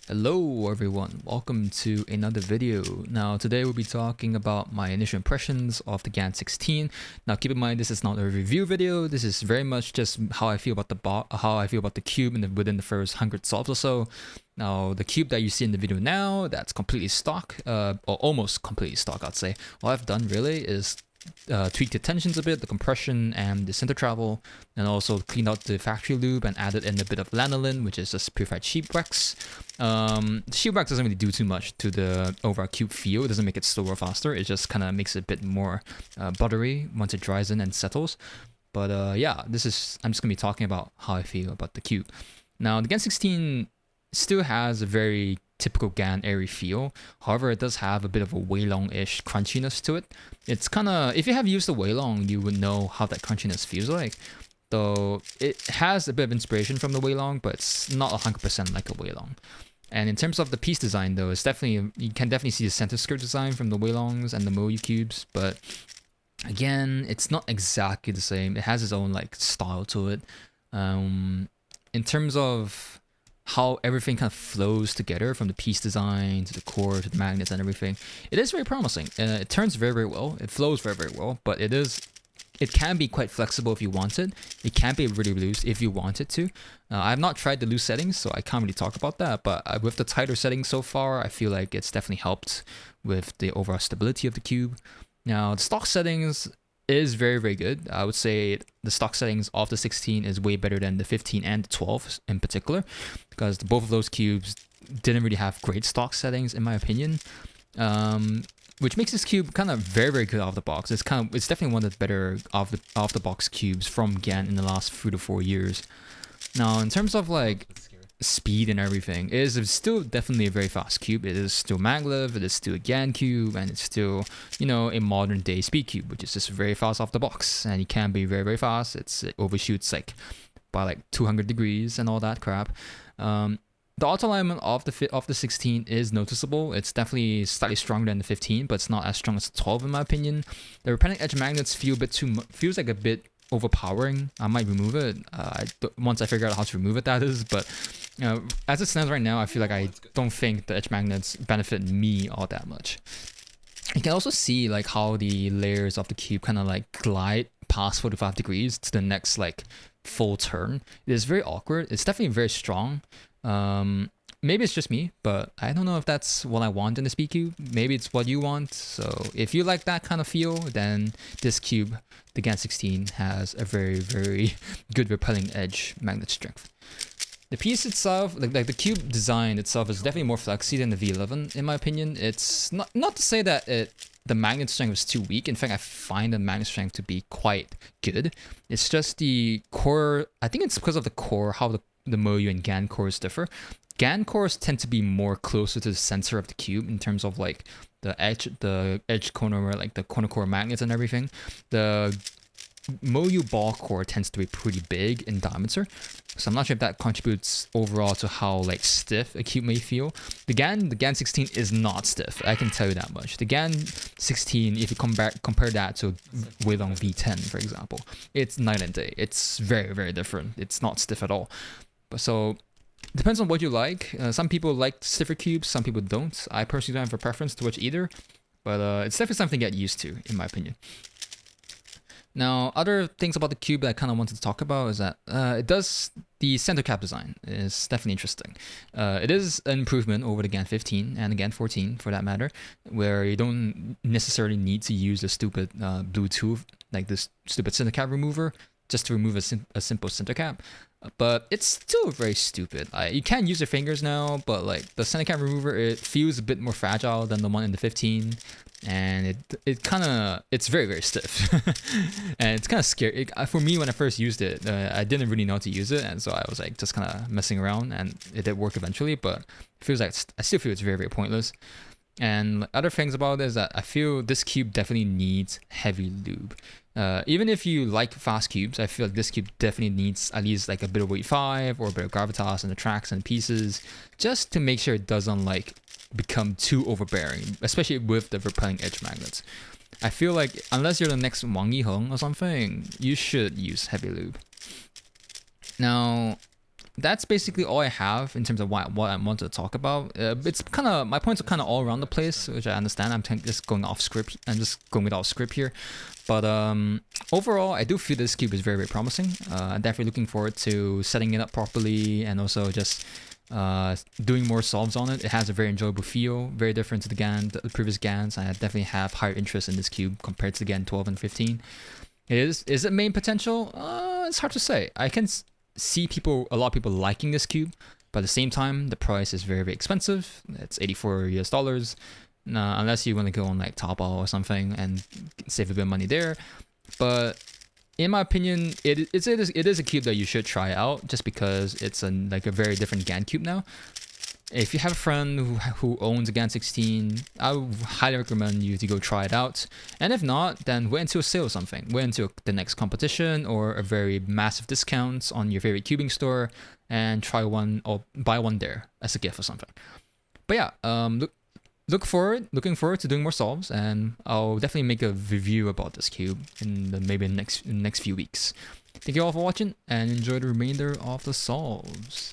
Hello everyone, welcome to another video. Now today we'll be talking about my initial impressions of the GAN16. Now keep in mind this is not a review video, this is very much just how I feel about the cube within the first 100 solves or so. Now the cube that you see in the video now, that's completely stock, or almost completely stock I'd say. All I've done really is tweak the tensions a bit, the compression and the center travel, and also cleaned out the factory loop and added in a bit of lanollin, which is just purified sheep wax. Sheep wax doesn't really do too much to the overall cube feel. It doesn't make it slower or faster. It just kind of makes it a bit more buttery once it dries in and settles. But yeah, I'm just gonna be talking about how I feel about the cube. Now the GAN16 still has a very typical GAN airy feel. However, it does have a bit of a Weilong-ish crunchiness to it. It's kind of, if you have used the Weilong, you would know how that crunchiness feels like. Though it has a bit of inspiration from the Weilong, but it's not 100% like a Weilong. And in terms of the piece design though, it's definitely, you can definitely see the center skirt design from the Weilongs and the Moyu cubes, but again, it's not exactly the same. It has its own like style to it. In terms of how everything kind of flows together from the piece design to the core to the magnets and everything, it is very promising. It turns very well. It flows very well, but it can be quite flexible if you want it. It can be really loose if you want it to. I've not tried the loose settings, so I can't really talk about that, but with the tighter settings so far, I feel like it's definitely helped with the overall stability of the cube. Now the stock settings is very good. I would say the stock settings of the 16 is way better than the 15 and the 12 in particular, because both of those cubes didn't really have great stock settings in my opinion, which makes this cube kind of very good off the box. It's definitely one of the better off the box cubes from GAN in the last 3 to 4 years. Now in terms of like speed and everything, it is still definitely a very fast cube. It is still maglev, it is still a GAN cube, and it's still, you know, a modern day speed cube, which is just very fast off the box, and it can be very fast. It overshoots like by like 200 degrees and all that crap. The auto alignment of the 16 is noticeable. It's definitely slightly stronger than the 15, but it's not as strong as the 12 in my opinion. The repelling edge magnets feels like a bit overpowering. I might remove it once I figure out how to remove it, that is, but as it stands right now, I feel like I don't think the edge magnets benefit me all that much. You can also see like how the layers of the cube kind of like glide past 45 degrees to the next like full turn. It is very awkward. It's definitely very strong. Maybe it's just me, but I don't know if that's what I want in the speed cube. Maybe it's what you want. So if you like that kind of feel, then this cube, the GAN16, has a very good repelling edge magnet strength. The piece itself, like the cube design itself, is definitely more flexy than the V11 in my opinion. It's not to say that the magnet strength is too weak. In fact, I find the magnet strength to be quite good. It's just the core. I think it's because of the core, how the Moyu and GAN cores differ. GAN cores tend to be more closer to the center of the cube in terms of like the edge corner, like the corner core magnets and everything. The Moyu ball core tends to be pretty big in diameter, so I'm not sure if that contributes overall to how like stiff a cube may feel. The GAN16 is not stiff, I can tell you that much. The GAN16, if you compare that to Weilong V10 for example, it's night and day. It's very different. It's not stiff at all. So it depends on what you like. Some people like stiffer cubes, some people don't. I personally don't have a preference towards either, but it's definitely something to get used to in my opinion. Now, other things about the cube that I kind of wanted to talk about is that the center cap design is definitely interesting. It is an improvement over the GAN15 and the GAN14 for that matter, where you don't necessarily need to use the stupid Bluetooth, like this stupid center cap remover, just to remove a simple center cap. But it's still very stupid. You can use your fingers now, but like the center cap remover, it feels a bit more fragile than the one in the 15. And it's very stiff. And it's kind of scary for me. When I first used it, I didn't really know how to use it, and so I was like just kind of messing around, and it did work eventually, but it feels like I still feel it's very pointless. And other things about it is that I feel this cube definitely needs heavy lube. Even if you like fast cubes, I feel like this cube definitely needs at least like a bit of weight 5 or a bit of gravitas in the tracks and pieces, just to make sure it doesn't like become too overbearing, especially with the repelling edge magnets. I feel like unless you're the next Wang Yiheng or something, you should use heavy lube. Now, that's basically all I have in terms of what I want to talk about. It's kind of, my points are kind of all around the place, which I understand. I'm just going off script. I'm just going without script here. But overall, I do feel this cube is very, very promising. I'm definitely looking forward to setting it up properly and also just doing more solves on it. It has a very enjoyable feel, very different to the previous GANs. I definitely have higher interest in this cube compared to the GAN 12 and 15. Is it main potential? It's hard to say. I can see a lot of people liking this cube, but at the same time, the price is very, very expensive. It's $84 US. Unless you want to go on like Taobao or something and save a bit of money there. But in my opinion, it is a cube that you should try out just because it's a very different GAN cube now. If you have a friend who owns a GAN 16, I would highly recommend you to go try it out. And if not, then wait until a sale or something. Wait until the next competition or a very massive discount on your favorite cubing store and try one or buy one there as a gift or something. But yeah, looking forward to doing more solves, and I'll definitely make a review about this cube in maybe the next few weeks. Thank you all for watching and enjoy the remainder of the solves.